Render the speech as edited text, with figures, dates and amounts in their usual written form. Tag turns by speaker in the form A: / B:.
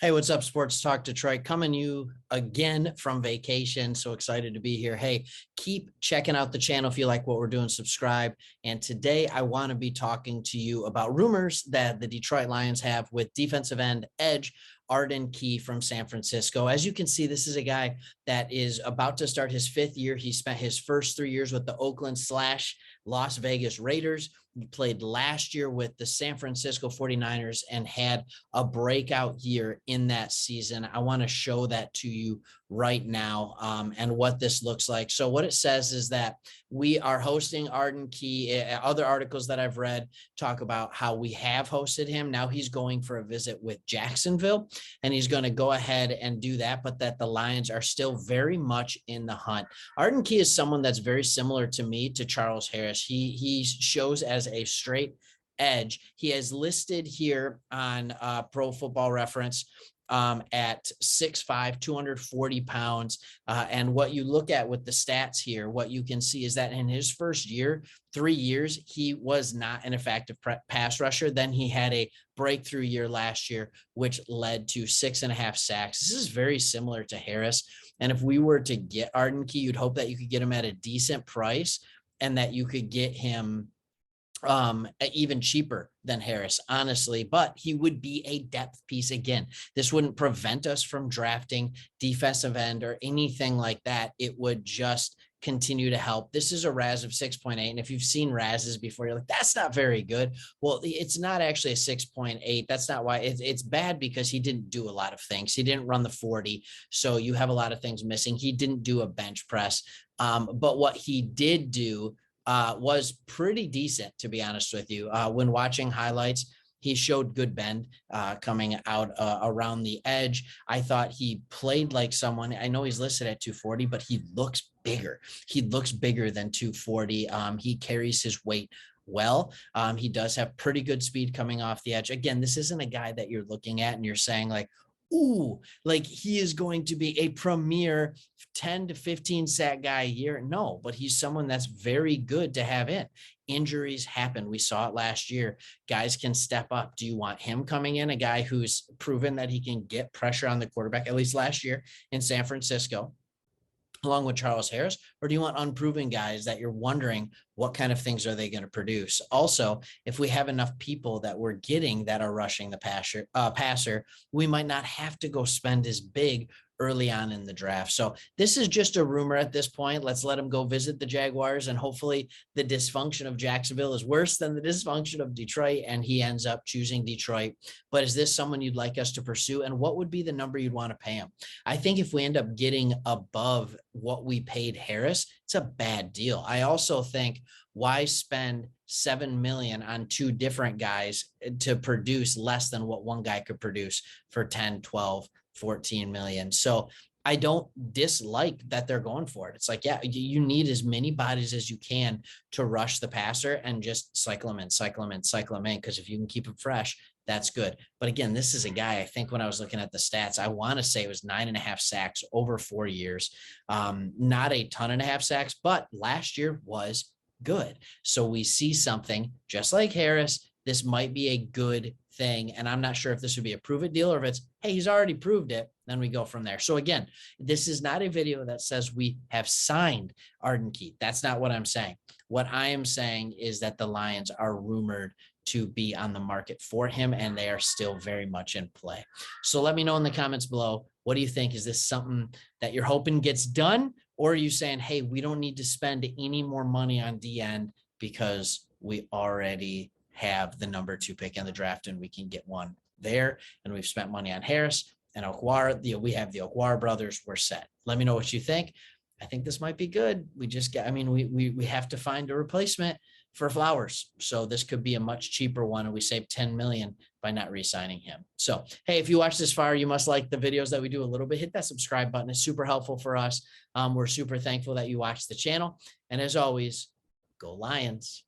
A: Hey, what's up, Sports Talk Detroit? Coming you again from vacation. So excited to be here. Hey, keep checking out the channel if you like what we're doing. Subscribe. And today I want to be talking to you about rumors that the Detroit Lions have with defensive end edge Arden Key from San Francisco. As you can see, this is a guy that is about to start his fifth year. He spent his first 3 years with the Oakland/Las Vegas Raiders. He played last year with the San Francisco 49ers and had a breakout year in that season. I want to show that to you right now and what this looks like. So what it says is that we are hosting Arden Key. Other articles that I've read talk about how we have hosted him. Now he's going for a visit with Jacksonville, and he's going to go ahead and do that, but that the Lions are still very much in the hunt. Arden Key is someone that's very similar to me, to Charles Harris. He shows as a straight edge. He has listed here on Pro Football Reference at 6'5", 240 pounds. And what you look at with the stats here, what you can see is that in his first year, 3 years, he was not an effective pass rusher. Then he had a breakthrough year last year, which led to 6.5 sacks. This is very similar to Harris. And if we were to get Arden Key, you'd hope that you could get him at a decent price and that you could get him even cheaper than Harris, honestly, but he would be a depth piece. Again, this wouldn't prevent us from drafting defensive end or anything like that. It would just continue to help. This is a RAS of 6.8. And if you've seen RASs before, you're like, that's not very good. Well, it's not actually a 6.8. That's not why it's bad, because he didn't do a lot of things. He didn't run the 40. So you have a lot of things missing. He didn't do a bench press. But what he did do was pretty decent, to be honest with you. When watching highlights, he showed good bend coming out around the edge. I thought he played like someone. I know he's listed at 240, but he looks bigger. He looks bigger than 240. He carries his weight well. He does have pretty good speed coming off the edge. Again, this isn't a guy that you're looking at and you're saying like, ooh, like he is going to be a premier 10 to 15 sack guy a year. No, but he's someone that's very good to have in. Injuries happen. We saw it last year. Guys can step up. Do you want him coming in, a guy who's proven that he can get pressure on the quarterback, at least last year in San Francisco, along with Charles Harris? Or do you want unproven guys that you're wondering what kind of things are they going to produce? Also, if we have enough people that we're getting that are rushing the passer, we might not have to go spend as big early on in the draft. So this is just a rumor at this point. Let's let him go visit the Jaguars, and hopefully the dysfunction of Jacksonville is worse than the dysfunction of Detroit, and he ends up choosing Detroit. But is this someone you'd like us to pursue? And what would be the number you'd want to pay him? I think if we end up getting above what we paid Harris, it's a bad deal. I also think, why spend $7 million on two different guys to produce less than what one guy could produce for 10, 12, 14 million? So I don't dislike that they're going for it. It's like, yeah, you need as many bodies as you can to rush the passer and just cycle them in. Because if you can keep them fresh, that's good. But again, this is a guy, I think when I was looking at the stats, I want to say it was 9.5 sacks over 4 years. Not a ton and a half sacks, but last year was good. So we see something just like Harris. This might be a good thing. And I'm not sure if this would be a prove it deal or if it's, hey, he's already proved it. Then we go from there. So again, this is not a video that says we have signed Arden Key. That's not what I'm saying. What I am saying is that the Lions are rumored to be on the market for him, and they are still very much in play. So let me know in the comments below. What do you think? Is this something that you're hoping gets done? Or are you saying, hey, we don't need to spend any more money on D end because we already have the number 2 pick in the draft and we can get one there, and we've spent money on Harris and Okwara. We have the Okwara brothers. We're set. Let me know what you think. I think this might be good. We just got, I mean, we have to find a replacement for Flowers. So this could be a much cheaper one, and we save 10 million by not re-signing him. So, hey, if you watch this far, you must like the videos that we do a little bit. Hit that subscribe button. It's super helpful for us. We're super thankful that you watch the channel. And as always, go Lions.